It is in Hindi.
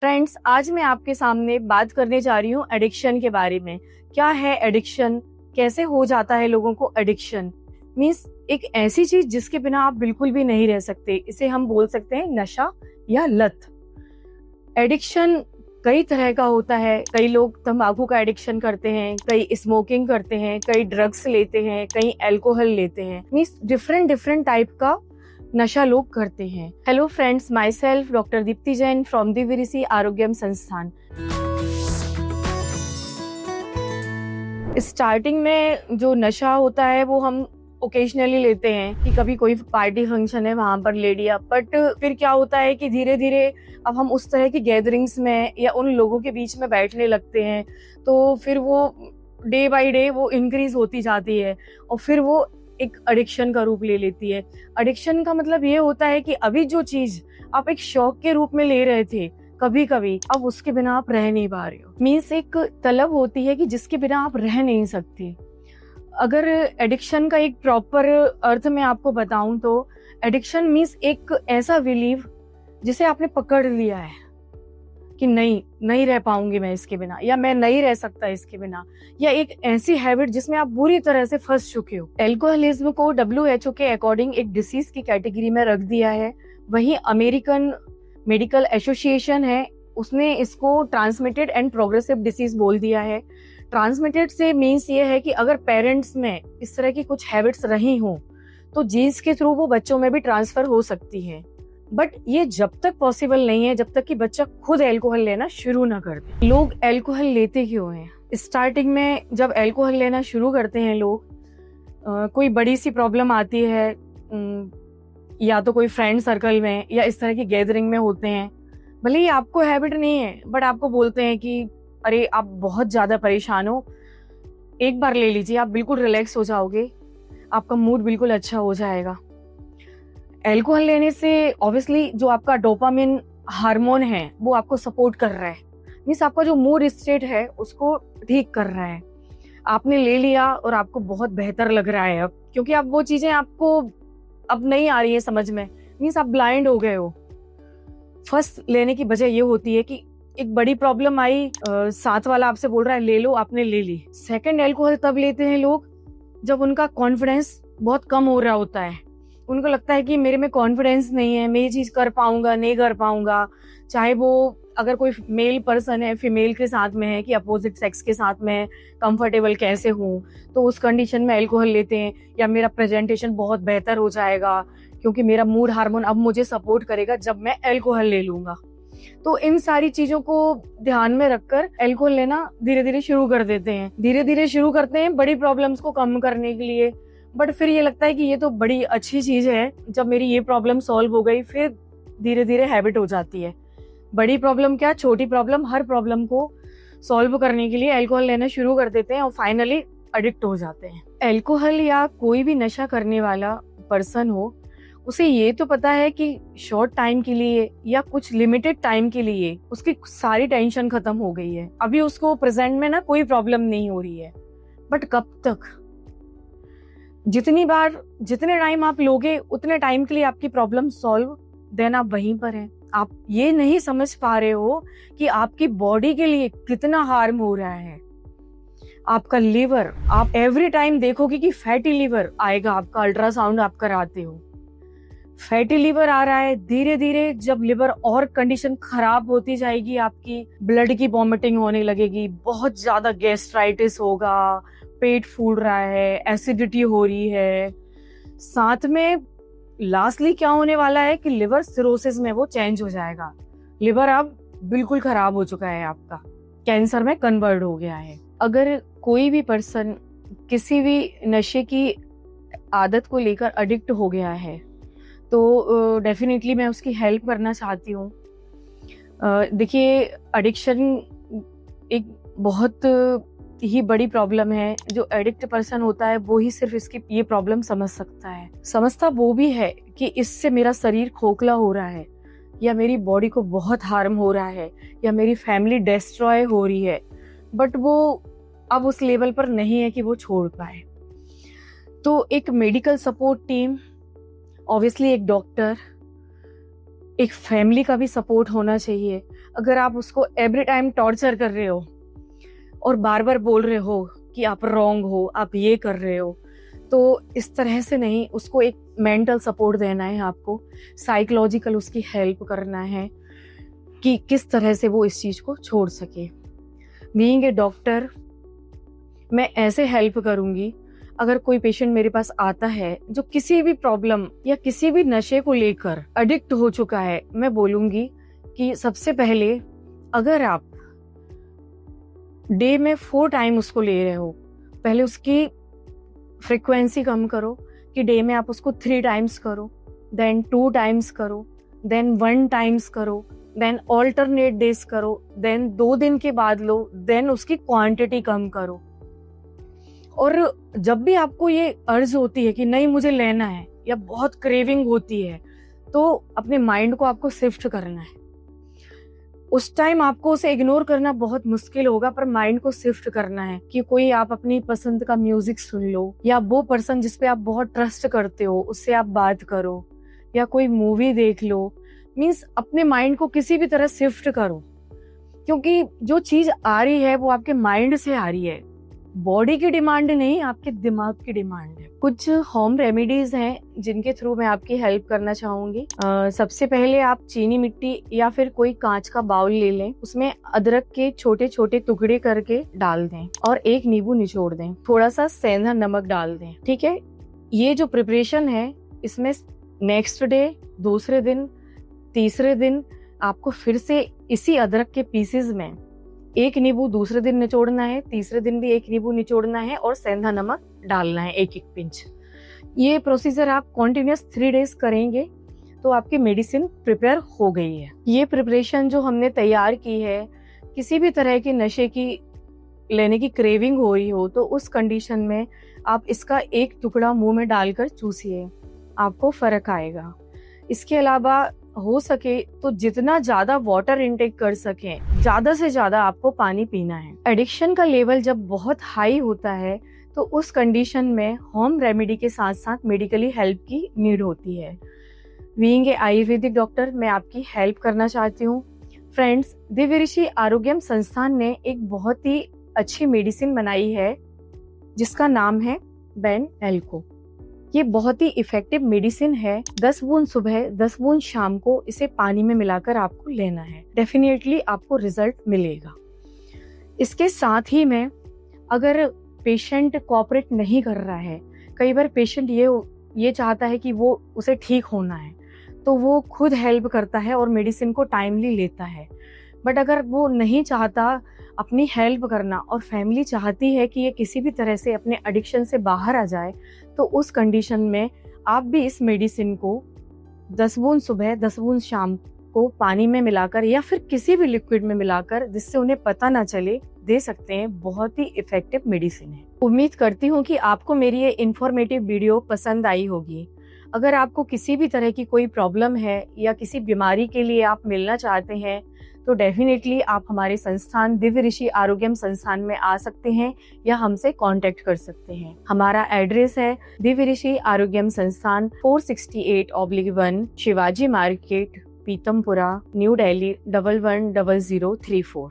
फ्रेंड्स, आज मैं आपके सामने बात करने जा रही हूँ एडिक्शन के बारे में। क्या है एडिक्शन? कैसे हो जाता है लोगों को एडिक्शन? मीन्स एक ऐसी चीज जिसके बिना आप बिल्कुल भी नहीं रह सकते। इसे हम बोल सकते हैं नशा या लत। एडिक्शन कई तरह का होता है। कई लोग तंबाकू का एडिक्शन करते हैं, कई स्मोकिंग करते हैं, कई ड्रग्स लेते हैं, कई अल्कोहल लेते हैं। मीन्स डिफरेंट डिफरेंट टाइप का नशा लोग करते हैं। Hello friends, myself doctor Dipti Jain from Divyarishi Arogyam Sansthan. Starting में जो नशा होता है वो हम ओकेजनली लेते हैं कि कभी कोई पार्टी फंक्शन है वहां पर ले लिया। बट फिर क्या होता है कि धीरे धीरे अब हम उस तरह की गैदरिंग्स में या उन लोगों के बीच में बैठने लगते हैं, तो फिर वो डे बाय डे वो इंक्रीज होती जाती है और फिर वो एक एडिक्शन का रूप ले लेती है। एडिक्शन का मतलब ये होता है कि अभी जो चीज आप एक शौक के रूप में ले रहे थे कभी कभी, अब उसके बिना आप रह नहीं पा रहे हो। मीन्स एक तलब होती है कि जिसके बिना आप रह नहीं सकते। अगर एडिक्शन का एक प्रॉपर अर्थ में आपको बताऊं तो एडिक्शन मीन्स एक ऐसा बिलीव जिसे आपने पकड़ लिया है कि नहीं रह पाऊंगी मैं इसके बिना, या मैं नहीं रह सकता इसके बिना, या एक ऐसी हैबिट जिसमें आप बुरी तरह से फंस चुके हो। एल्कोहलिज्म को WHO के अकॉर्डिंग एक डिसीज की कैटेगरी में रख दिया है। वहीं अमेरिकन मेडिकल एसोसिएशन है, उसने इसको ट्रांसमिटेड एंड प्रोग्रेसिव डिसीज बोल दिया है। ट्रांसमिटेड से मीन्स ये है कि अगर पेरेंट्स में इस तरह की कुछ हैबिट्स रही हों तो जीन्स के थ्रू वो बच्चों में भी ट्रांसफर हो सकती है। बट ये जब तक पॉसिबल नहीं है जब तक कि बच्चा खुद अल्कोहल लेना शुरू ना कर दे। लोग अल्कोहल लेते क्यों हैं? स्टार्टिंग में जब अल्कोहल लेना शुरू करते हैं लोग, कोई बड़ी सी प्रॉब्लम आती है, या तो कोई फ्रेंड सर्कल में या इस तरह की गैदरिंग में होते हैं। भले ही आपको हैबिट नहीं है बट आपको बोलते हैं कि अरे आप बहुत ज्यादा परेशान हो, एक बार ले लीजिए, आप बिल्कुल रिलैक्स हो जाओगे, आपका मूड बिल्कुल अच्छा हो जाएगा। अल्कोहल लेने से ऑब्वियसली जो आपका डोपामिन हार्मोन है वो आपको सपोर्ट कर रहा है। मीन्स आपका जो मूड स्टेट है उसको ठीक कर रहा है। आपने ले लिया और आपको बहुत बेहतर लग रहा है अब, क्योंकि अब वो चीजें आपको अब नहीं आ रही है समझ में। मीन्स आप ब्लाइंड हो गए हो। फर्स्ट लेने की वजह ये होती है कि एक बड़ी प्रॉब्लम आई, साथ वाला आपसे बोल रहा है ले लो, आपने ले ली। सेकंड अल्कोहल तब लेते हैं लोग जब उनका कॉन्फिडेंस बहुत कम हो रहा होता है। उनको लगता है कि मेरे में कॉन्फिडेंस नहीं है, मैं ये चीज कर पाऊंगा नहीं कर पाऊंगा। चाहे वो अगर कोई मेल पर्सन है फीमेल के साथ में है कि अपोजिट सेक्स के साथ में कंफर्टेबल कैसे हूँ, तो उस कंडीशन में अल्कोहल लेते हैं। या मेरा प्रेजेंटेशन बहुत बेहतर हो जाएगा क्योंकि मेरा मूड हार्मोन अब मुझे सपोर्ट करेगा जब मैं अल्कोहल ले लूंगा। तो इन सारी चीजों को ध्यान में रखकर अल्कोहल लेना धीरे धीरे शुरू कर देते हैं। धीरे धीरे शुरू करते हैं बड़ी प्रॉब्लम्स को कम करने के लिए। बट फिर ये लगता है कि ये तो बड़ी अच्छी चीज है, जब मेरी ये प्रॉब्लम सॉल्व हो गई फिर धीरे धीरे हैबिट हो जाती है। बड़ी प्रॉब्लम क्या, छोटी प्रॉब्लम, हर प्रॉब्लम को सॉल्व करने के लिए अल्कोहल लेना शुरू कर देते हैं और फाइनली एडिक्ट हो जाते हैं। अल्कोहल या कोई भी नशा करने वाला पर्सन हो, उसे ये तो पता है कि शॉर्ट टाइम के लिए या कुछ लिमिटेड टाइम के लिए उसकी सारी टेंशन खत्म हो गई है, अभी उसको प्रेजेंट में ना कोई प्रॉब्लम नहीं हो रही है। बट कब तक? जितनी बार जितने टाइम आप लोगे उतने टाइम के लिए आपकी प्रॉब्लम सॉल्व, देन आप वहीं पर हैं। आप ये नहीं समझ पा रहे हो कि आपकी बॉडी के लिए कितना हार्म हो रहा है। आपका लिवर, आप एवरी टाइम देखोगे कि फैटी लिवर आएगा, आपका अल्ट्रासाउंड आप कराते हो, फैटी लिवर आ रहा है। धीरे धीरे जब लिवर और कंडीशन खराब होती जाएगी, आपकी ब्लड की वॉमिटिंग होने लगेगी, बहुत ज्यादा गैस्ट्राइटिस होगा, पेट फूल रहा है, एसिडिटी हो रही है। साथ में लास्टली क्या होने वाला है कि लिवर सिरोसिस में वो चेंज हो जाएगा। लिवर अब बिल्कुल खराब हो चुका है, आपका कैंसर में कन्वर्ट हो गया है। अगर कोई भी पर्सन किसी भी नशे की आदत को लेकर एडिक्ट हो गया है तो डेफिनेटली मैं उसकी हेल्प करना चाहती हूँ। देखिए, एडिक्शन एक बहुत ही बड़ी प्रॉब्लम है। जो एडिक्ट पर्सन होता है वो ही सिर्फ इसकी ये प्रॉब्लम समझ सकता है। समझता वो भी है कि इससे मेरा शरीर खोखला हो रहा है, या मेरी बॉडी को बहुत हार्म हो रहा है, या मेरी फैमिली डिस्ट्रॉय हो रही है। बट वो अब उस लेवल पर नहीं है कि वो छोड़ पाए। तो एक मेडिकल सपोर्ट टीम, ऑब्वियसली एक डॉक्टर, एक फैमिली का भी सपोर्ट होना चाहिए। अगर आप उसको एवरी टाइम टॉर्चर कर रहे हो और बार बार बोल रहे हो कि आप रॉन्ग हो, आप ये कर रहे हो, तो इस तरह से नहीं, उसको एक मेंटल सपोर्ट देना है आपको, साइकोलॉजिकल उसकी हेल्प करना है कि किस तरह से वो इस चीज को छोड़ सके। बीइंग ए डॉक्टर, मैं ऐसे हेल्प करूंगी, अगर कोई पेशेंट मेरे पास आता है जो किसी भी प्रॉब्लम या किसी भी नशे को लेकर एडिक्ट हो चुका है, मैं बोलूंगी कि सबसे पहले अगर आप डे में 4 टाइम उसको ले रहे हो, पहले उसकी फ्रीक्वेंसी कम करो कि डे में आप उसको 3 टाइम्स करो, देन 2 टाइम्स करो, देन 1 टाइम्स करो, देन ऑल्टरनेट डेज करो, देन 2 दिन के बाद लो, देन उसकी क्वांटिटी कम करो। और जब भी आपको ये अर्ज होती है कि नहीं मुझे लेना है या बहुत क्रेविंग होती है, तो अपने माइंड को आपको शिफ्ट करना है। उस टाइम आपको उसे इग्नोर करना बहुत मुश्किल होगा, पर माइंड को शिफ्ट करना है कि कोई आप अपनी पसंद का म्यूजिक सुन लो, या वो पर्सन जिसपे आप बहुत ट्रस्ट करते हो उससे आप बात करो, या कोई मूवी देख लो। मीन्स अपने माइंड को किसी भी तरह शिफ्ट करो, क्योंकि जो चीज आ रही है वो आपके माइंड से आ रही है, बॉडी की डिमांड नहीं, आपके दिमाग की डिमांड है। कुछ होम रेमेडीज हैं जिनके थ्रू मैं आपकी हेल्प करना चाहूंगी। सबसे पहले आप चीनी मिट्टी या फिर कोई कांच का बाउल ले लें, उसमें अदरक के छोटे छोटे टुकड़े करके डाल दें और 1 नींबू निचोड़ दें, थोड़ा सा सेंधा नमक डाल दें। ठीक है, ये जो प्रिपरेशन है इसमें नेक्स्ट डे, दूसरे दिन, तीसरे दिन आपको फिर से इसी अदरक के पीसेस में 1 नींबू दूसरे दिन निचोड़ना है, तीसरे दिन भी 1 नींबू निचोड़ना है और सेंधा नमक डालना है 1-1 पिंच। ये प्रोसीजर आप कॉन्टिन्यूस 3 डेज करेंगे तो आपकी मेडिसिन प्रिपेयर हो गई है। ये प्रिपरेशन जो हमने तैयार की है, किसी भी तरह की नशे की लेने की क्रेविंग हो रही हो तो उस कंडीशन में आप इसका 1 टुकड़ा मुंह में डालकर चूसिए, आपको फर्क आएगा। इसके अलावा हो सके तो जितना ज्यादा वाटर इनटेक कर सकें, ज्यादा से ज्यादा आपको पानी पीना है। एडिक्शन का लेवल जब बहुत हाई होता है तो उस कंडीशन में होम रेमेडी के साथ साथ मेडिकली हेल्प की नीड होती है। बीइंग ए आयुर्वेदिक डॉक्टर, मैं आपकी हेल्प करना चाहती हूँ। फ्रेंड्स, दिव्य ऋषि आरोग्यम संस्थान ने एक बहुत ही अच्छी मेडिसिन बनाई है जिसका नाम है बेन एल्को। ये बहुत ही इफेक्टिव मेडिसिन है। 10 बूंद सुबह, 10 बूंद शाम को इसे पानी में मिलाकर आपको लेना है, डेफिनेटली आपको रिजल्ट मिलेगा। इसके साथ ही में अगर पेशेंट कोऑपरेट नहीं कर रहा है, कई बार पेशेंट ये चाहता है कि वो उसे ठीक होना है तो वो खुद हेल्प करता है और मेडिसिन को टाइमली लेता है। बट अगर वो नहीं चाहता अपनी हेल्प करना और फैमिली चाहती है कि ये किसी भी तरह से अपने एडिक्शन से बाहर आ जाए, तो उस कंडीशन में आप भी इस मेडिसिन को 10 बूंद सुबह, 10 बूंद शाम को पानी में मिलाकर या फिर किसी भी लिक्विड में मिलाकर, जिससे उन्हें पता ना चले, दे सकते हैं। बहुत ही इफेक्टिव मेडिसिन है। उम्मीद करती हूँ कि आपको मेरी ये इंफॉर्मेटिव वीडियो पसंद आई होगी। अगर आपको किसी भी तरह की कोई प्रॉब्लम है या किसी बीमारी के लिए आप मिलना चाहते हैं तो डेफिनेटली आप हमारे संस्थान दिव्य ऋषि आरोग्यम संस्थान में आ सकते हैं या हमसे कांटेक्ट कर सकते हैं। हमारा एड्रेस है दिव्य ऋषि आरोग्यम संस्थान, 468/1 शिवाजी मार्केट, पीतमपुरा, न्यू दिल्ली 110034।